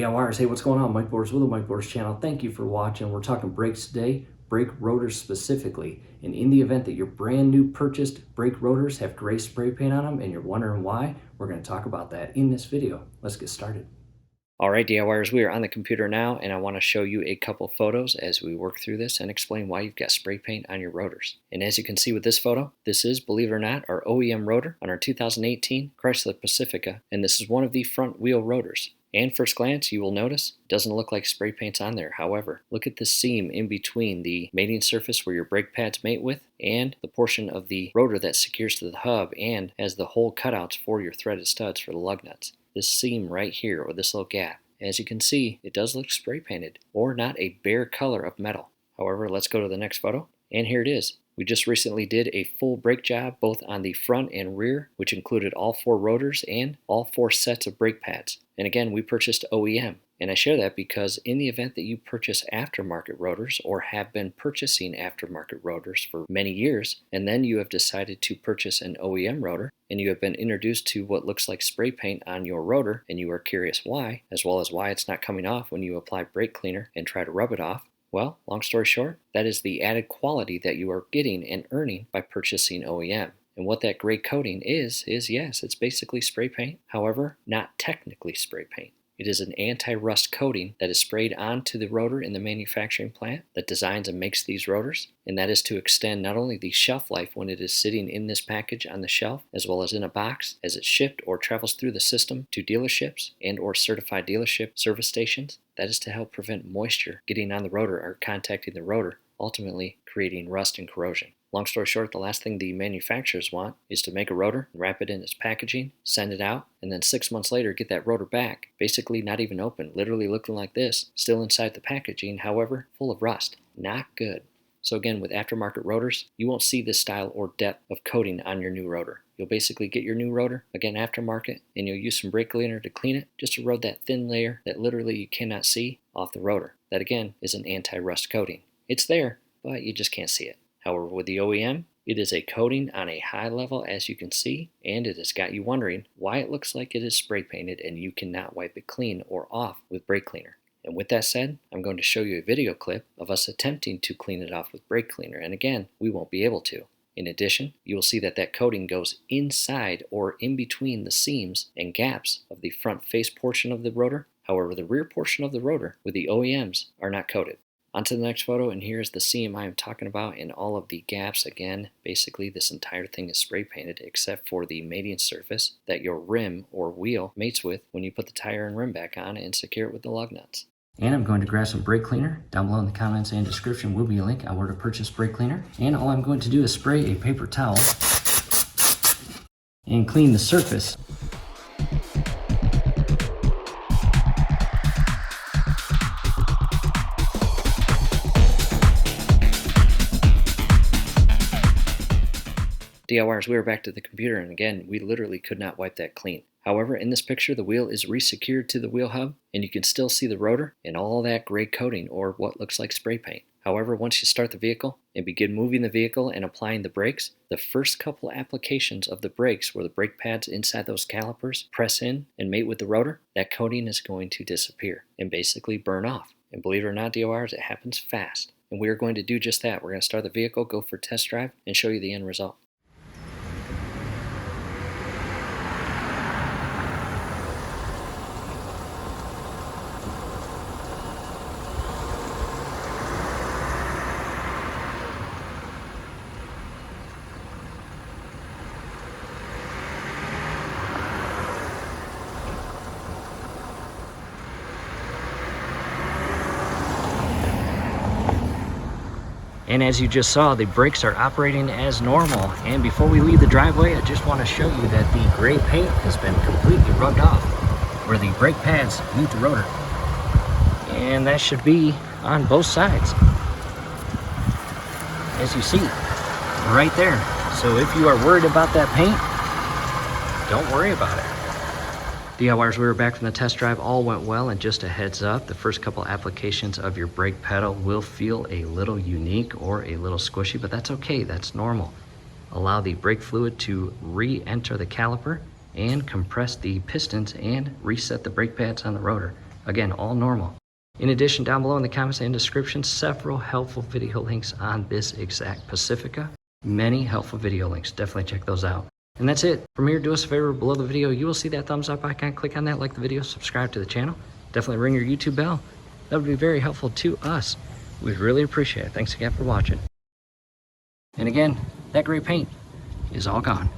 DIYers, hey, what's going on? Mike Borders with the Mike Borders channel. Thank you for watching. We're talking brakes today, brake rotors specifically. And in the event that your brand new purchased brake rotors have gray spray paint on them and you're wondering why, we're going to talk about that in this video. Let's get started. All right, DIYers, we are on the computer now, and I want to show you a couple photos as we work through this and explain why you've got spray paint on your rotors. And as you can see with this photo, this is, believe it or not, our OEM rotor on our 2018 Chrysler Pacifica, and this is one of the front wheel rotors. And first glance, you will notice it doesn't look like spray paint's on there. However, look at the seam in between the mating surface where your brake pads mate with and the portion of the rotor that secures to the hub and has the hole cutouts for your threaded studs for the lug nuts. This seam right here, or this little gap, as you can see, it does look spray painted or not a bare color of metal. However, let's go to the next photo, and here it is. We just recently did a full brake job both on the front and rear, which included all 4 rotors and all 4 sets of brake pads. And again, we purchased OEM. And I share that because in the event that you purchase aftermarket rotors or have been purchasing aftermarket rotors for many years, and then you have decided to purchase an OEM rotor, and you have been introduced to what looks like spray paint on your rotor, and you are curious why, as well as why it's not coming off when you apply brake cleaner and try to rub it off, well, long story short, that is the added quality that you are getting and earning by purchasing OEM. And what that gray coating is yes, it's basically spray paint, however, not technically spray paint. It is an anti-rust coating that is sprayed onto the rotor in the manufacturing plant that designs and makes these rotors, and that is to extend not only the shelf life when it is sitting in this package on the shelf, as well as in a box as it's shipped or travels through the system to dealerships and or certified dealership service stations. That is to help prevent moisture getting on the rotor or contacting the rotor, ultimately creating rust and corrosion. Long story short, the last thing the manufacturers want is to make a rotor, wrap it in its packaging, send it out, and then 6 months later get that rotor back, basically not even open, literally looking like this, still inside the packaging, however, full of rust. Not good. So again, with aftermarket rotors, you won't see this style or depth of coating on your new rotor. You'll basically get your new rotor, again aftermarket, and you'll use some brake cleaner to clean it, just to rub that thin layer that literally you cannot see off the rotor. That again is an anti-rust coating. It's there, but you just can't see it. However, with the OEM, it is a coating on a high level, as you can see, and it has got you wondering why it looks like it is spray painted and you cannot wipe it clean or off with brake cleaner. And with that said, I'm going to show you a video clip of us attempting to clean it off with brake cleaner, and again, we won't be able to. In addition, you will see that that coating goes inside or in between the seams and gaps of the front face portion of the rotor. However, the rear portion of the rotor with the OEMs are not coated. On to the next photo, and here's the seam I am talking about in all of the gaps. Again, basically this entire thing is spray painted except for the mating surface that your rim or wheel mates with when you put the tire and rim back on and secure it with the lug nuts. And I'm going to grab some brake cleaner. Down below in the comments and description will be a link on where to purchase brake cleaner. And all I'm going to do is spray a paper towel and clean the surface. DIYers, we are back to the computer, and again, we literally could not wipe that clean. However, in this picture, the wheel is resecured to the wheel hub, and you can still see the rotor and all that gray coating or what looks like spray paint. However, once you start the vehicle and begin moving the vehicle and applying the brakes, the first couple applications of the brakes where the brake pads inside those calipers press in and mate with the rotor, that coating is going to disappear and basically burn off. And believe it or not, DIYers, it happens fast. And we are going to do just that. We're going to start the vehicle, go for a test drive, and show you the end result. And as you just saw, the brakes are operating as normal. And before we leave the driveway, I just want to show you that the gray paint has been completely rubbed off where the brake pads meet the rotor. And that should be on both sides, as you see, right there. So if you are worried about that paint, don't worry about it. DIYers, we were back from the test drive. All went well, and just a heads up, the first couple applications of your brake pedal will feel a little unique or a little squishy, but that's okay, that's normal. Allow the brake fluid to re-enter the caliper and compress the pistons and reset the brake pads on the rotor. Again, all normal. In addition, down below in the comments and description, several helpful video links on this exact Pacifica. Many helpful video links. Definitely check those out. And that's it. From here, do us a favor. Below the video, you will see that thumbs up icon. Click on that, like the video, subscribe to the channel. Definitely ring your YouTube bell. That would be very helpful to us. We'd really appreciate it. Thanks again for watching. And again, that gray paint is all gone.